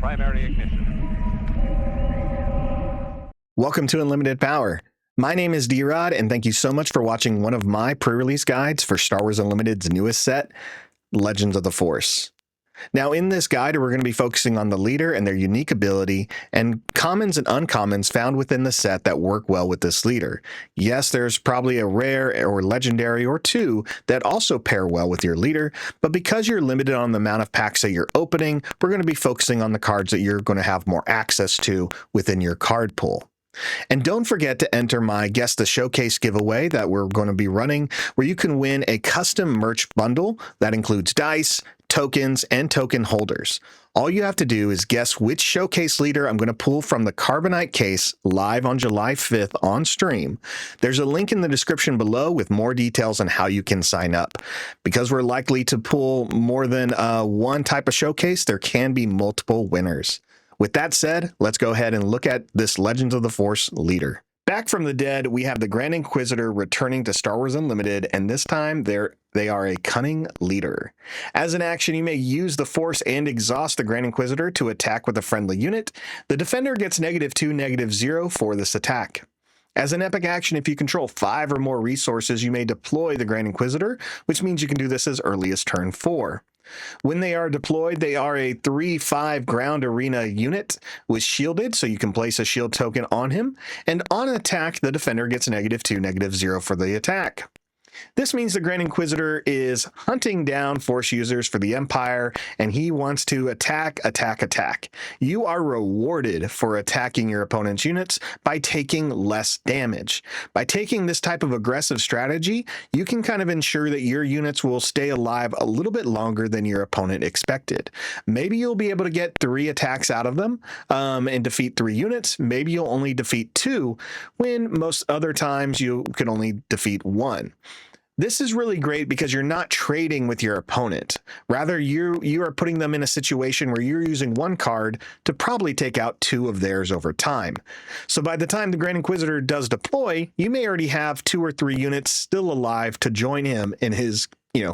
primary ignition. Welcome to Unlimited Power. My name is D-Rod, and thank you so much for watching one of my pre-release guides for Star Wars Unlimited's newest set, Legends of the Force. Now, in this guide, we're going to be focusing on the leader and their unique ability and commons and uncommons found within the set that work well with this leader. Yes, there's probably a rare or legendary or two that also pair well with your leader, but because you're limited on the amount of packs that you're opening, we're going to be focusing on the cards that you're going to have more access to within your card pool. And don't forget to enter my Guess the Showcase giveaway that we're going to be running, where you can win a custom merch bundle that includes dice, tokens, and token holders. All you have to do is guess which showcase leader I'm going to pull from the Carbonite case live on July 5th on stream. There's a link in the description below with more details on how you can sign up. Because we're likely to pull more than one type of showcase, there can be multiple winners. With that said, let's go ahead and look at this Legends of the Force leader. Back from the dead, we have the Grand Inquisitor returning to Star Wars Unlimited, and this time they are a cunning leader. As an action, you may use the Force and exhaust the Grand Inquisitor to attack with a friendly unit. The defender gets -2, -0 for this attack. As an epic action, if you control 5 or more resources, you may deploy the Grand Inquisitor, which means you can do this as early as turn 4. When they are deployed, they are a 3/5 ground arena unit with shielded, so you can place a shield token on him, and on attack, the defender gets -2, -0 for the attack. This means the Grand Inquisitor is hunting down Force users for the Empire, and he wants to attack. You are rewarded for attacking your opponent's units by taking less damage. By taking this type of aggressive strategy, you can kind of ensure that your units will stay alive a little bit longer than your opponent expected. Maybe you'll be able to get 3 attacks out of them and defeat 3 units. Maybe you'll only defeat 2, when most other times you can only defeat 1. This is really great because you're not trading with your opponent. Rather, you are putting them in a situation where you're using 1 card to probably take out 2 of theirs over time. So by the time the Grand Inquisitor does deploy, you may already have 2 or 3 units still alive to join him in his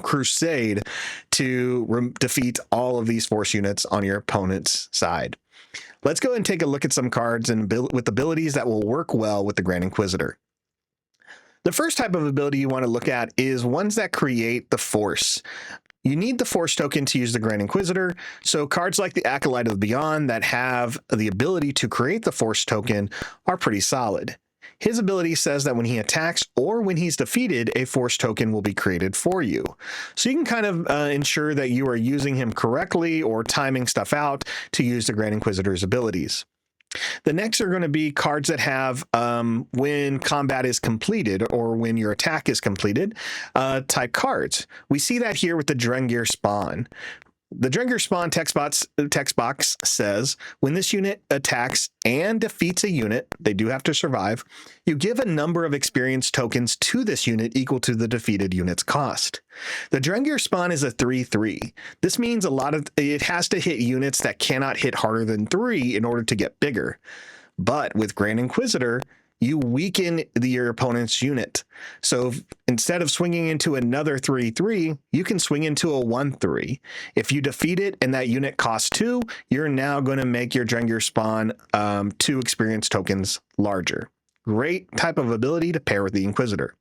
crusade to defeat all of these Force units on your opponent's side. Let's go and take a look at some cards with abilities that will work well with the Grand Inquisitor. The first type of ability you want to look at is ones that create the Force. You need the Force token to use the Grand Inquisitor, so cards like the Acolyte of the Beyond that have the ability to create the Force token are pretty solid. His ability says that when he attacks or when he's defeated, a Force token will be created for you. So you can kind of ensure that you are using him correctly or timing stuff out to use the Grand Inquisitor's abilities. The next are going to be cards that have when combat is completed or when your attack is completed type cards. We see that here with the Drengir Spawn. The Drengir Spawn text box says, when this unit attacks and defeats a unit, they do have to survive, you give a number of experience tokens to this unit equal to the defeated unit's cost. The Drengir Spawn is a 3/3. This means it has to hit units that cannot hit harder than 3 in order to get bigger. But with Grand Inquisitor, you weaken your opponent's unit. So instead of swinging into another 3/3, you can swing into a 1/3. If you defeat it and that unit costs 2, you're now going to make your Drengir Spawn 2 experience tokens larger. Great type of ability to pair with the Inquisitor.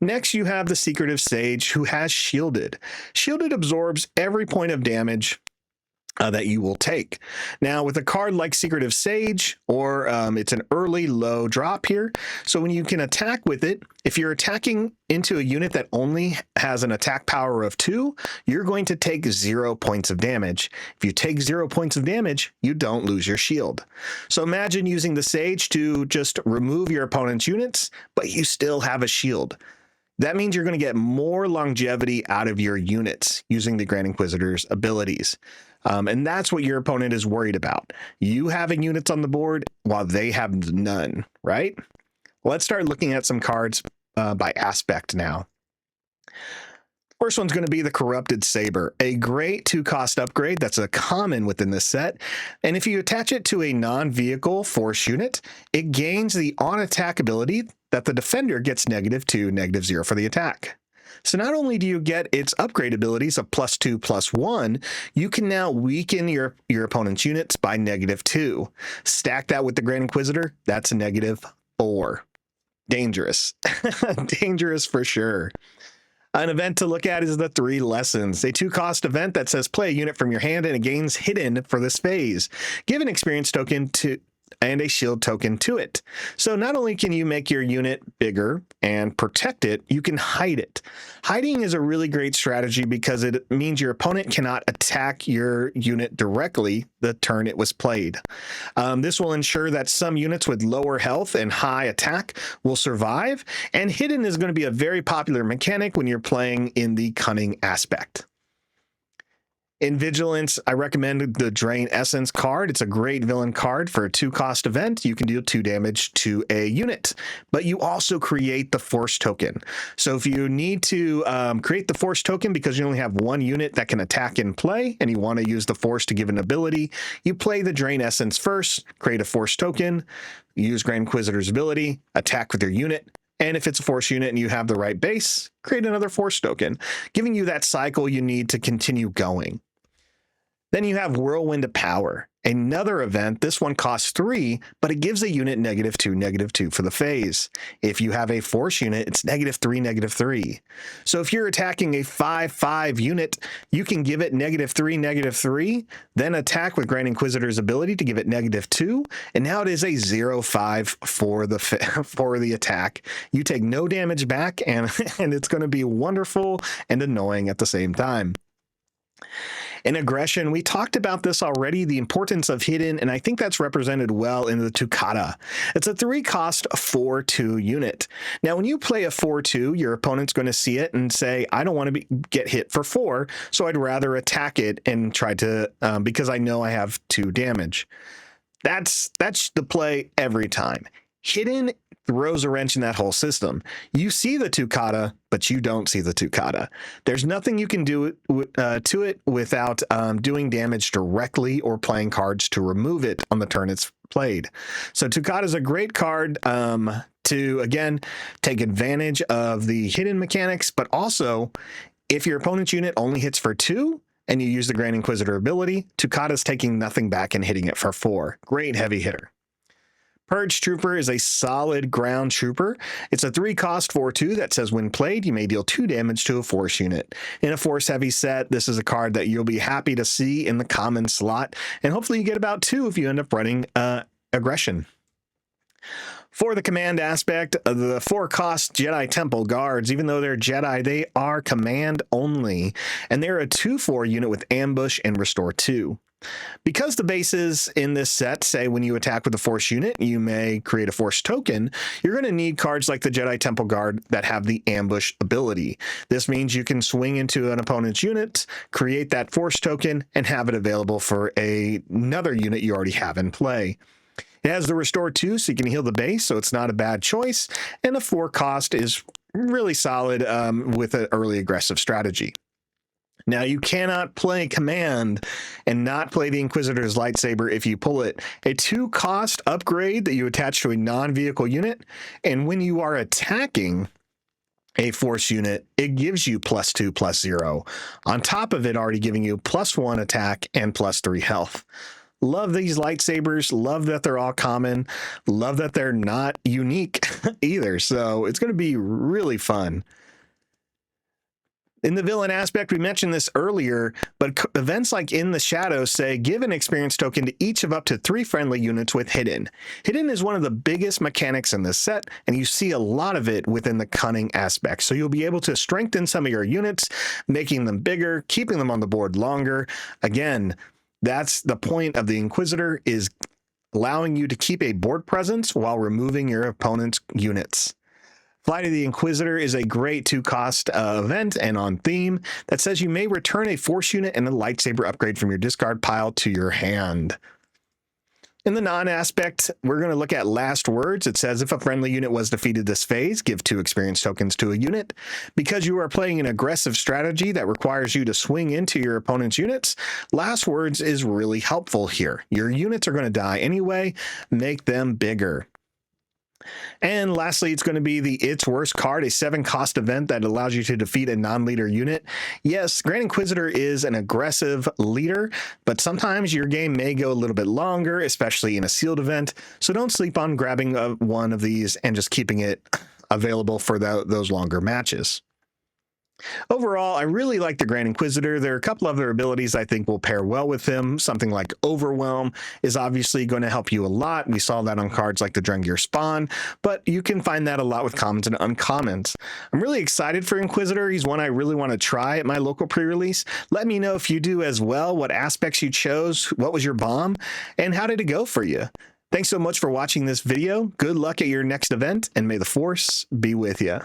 Next, you have the Secretive Sage, who has Shielded. Shielded absorbs every point of damage that you will take. Now, with a card like Secretive Sage, or it's an early low drop here, so when you can attack with it, if you're attacking into a unit that only has an attack power of 2, you're going to take 0 points of damage. If you take 0 points of damage, you don't lose your shield. So imagine using the Sage to just remove your opponent's units, but you still have a shield. That means you're going to get more longevity out of your units using the Grand Inquisitor's abilities. And that's what your opponent is worried about. You having units on the board while they have none, right? Let's start looking at some cards by aspect now. First one's going to be the Corrupted Saber, a great 2-cost upgrade that's a common within this set. And if you attach it to a non-vehicle Force unit, it gains the on-attack ability that the defender gets -2, -0 for the attack. So not only do you get its upgrade abilities of +2/+1, you can now weaken your opponent's units by -2. Stack that with the Grand Inquisitor, that's a -4. Dangerous. Dangerous for sure. An event to look at is the 3 Lessons, a 2-cost event that says play a unit from your hand and it gains hidden for this phase. Give an experience token to and a shield token to it. So not only can you make your unit bigger and protect it, you can hide it. Hiding is a really great strategy because it means your opponent cannot attack your unit directly the turn it was played. This will ensure that some units with lower health and high attack will survive, and hidden is going to be a very popular mechanic when you're playing in the cunning aspect. In Vigilance, I recommend the Drain Essence card. It's a great villain card for a 2-cost event. You can deal 2 damage to a unit, but you also create the Force token. So if you need to create the Force token because you only have 1 unit that can attack in play and you want to use the Force to give an ability, you play the Drain Essence first, create a Force token, use Grand Inquisitor's ability, attack with your unit, and if it's a Force unit and you have the right base, create another Force token, giving you that cycle you need to continue going. Then you have Whirlwind of Power, another event. This one costs 3, but it gives a unit -2/-2 for the phase. If you have a Force unit, it's -3/-3. So if you're attacking a 5/5 unit, you can give it -3/-3, then attack with Grand Inquisitor's ability to give it -2, and now it is a 0/5 for the attack. You take no damage back, and it's going to be wonderful and annoying at the same time. In Aggression, we talked about this already, the importance of hidden, and I think that's represented well in the Tucata. It's a 3-cost 4/2 unit. Now, when you play a 4/2, your opponent's going to see it and say, I don't want to get hit for 4, so I'd rather attack it and try to, because I know I have 2 damage. That's the play every time. Hidden throws a wrench in that whole system. You see the Tucata, but you don't see the Tucata. There's nothing you can do to it without doing damage directly or playing cards to remove it on the turn it's played. So Tucata is a great card to, again, take advantage of the hidden mechanics, but also if your opponent's unit only hits for 2, and you use the Grand Inquisitor ability, Tucata's taking nothing back and hitting it for 4. Great heavy hitter. Purge Trooper is a solid ground trooper. It's a 3-cost 4/2 that says when played, you may deal 2 damage to a Force unit. In a Force heavy set, this is a card that you'll be happy to see in the common slot, and hopefully you get about 2 if you end up running Aggression. For the command aspect, the 4-cost Jedi Temple Guards, even though they're Jedi, they are command only, and they're a 2/4 unit with Ambush and Restore 2. Because the bases in this set say when you attack with a Force unit, you may create a Force token, you're going to need cards like the Jedi Temple Guard that have the Ambush ability. This means you can swing into an opponent's unit, create that Force token, and have it available for another unit you already have in play. It has the Restore 2, so you can heal the base, so it's not a bad choice, and the 4-cost is really solid with an early aggressive strategy. Now, you cannot play Command and not play the Inquisitor's Lightsaber if you pull it. A 2-cost upgrade that you attach to a non-vehicle unit, and when you are attacking a Force unit, it gives you +2/+0. On top of it already giving you +1 attack and +3 health. Love these lightsabers, love that they're all common, love that they're not unique either, so it's going to be really fun. In the villain aspect, we mentioned this earlier, but events like In the Shadows say give an experience token to each of up to 3 friendly units with Hidden. Hidden is one of the biggest mechanics in this set, and you see a lot of it within the cunning aspect. So you'll be able to strengthen some of your units, making them bigger, keeping them on the board longer. Again, that's the point of the Inquisitor, is allowing you to keep a board presence while removing your opponent's units. Flight of the Inquisitor is a great 2-cost event and on theme that says you may return a Force unit and a lightsaber upgrade from your discard pile to your hand. In the non-aspect, we're going to look at Last Words. It says if a friendly unit was defeated this phase, give 2 experience tokens to a unit. Because you are playing an aggressive strategy that requires you to swing into your opponent's units, Last Words is really helpful here. Your units are going to die anyway, make them bigger. And lastly, it's going to be the It's Worse card, a 7-cost event that allows you to defeat a non-leader unit. Yes, Grand Inquisitor is an aggressive leader, but sometimes your game may go a little bit longer, especially in a sealed event, so don't sleep on grabbing one of these and just keeping it available for those longer matches. Overall, I really like the Grand Inquisitor. There are a couple other abilities I think will pair well with him. Something like Overwhelm is obviously going to help you a lot. We saw that on cards like the Drengir Spawn, but you can find that a lot with commons and uncommons. I'm really excited for Inquisitor. He's one I really want to try at my local pre-release. Let me know if you do as well, what aspects you chose, what was your bomb, and how did it go for you? Thanks so much for watching this video. Good luck at your next event, and may the Force be with you.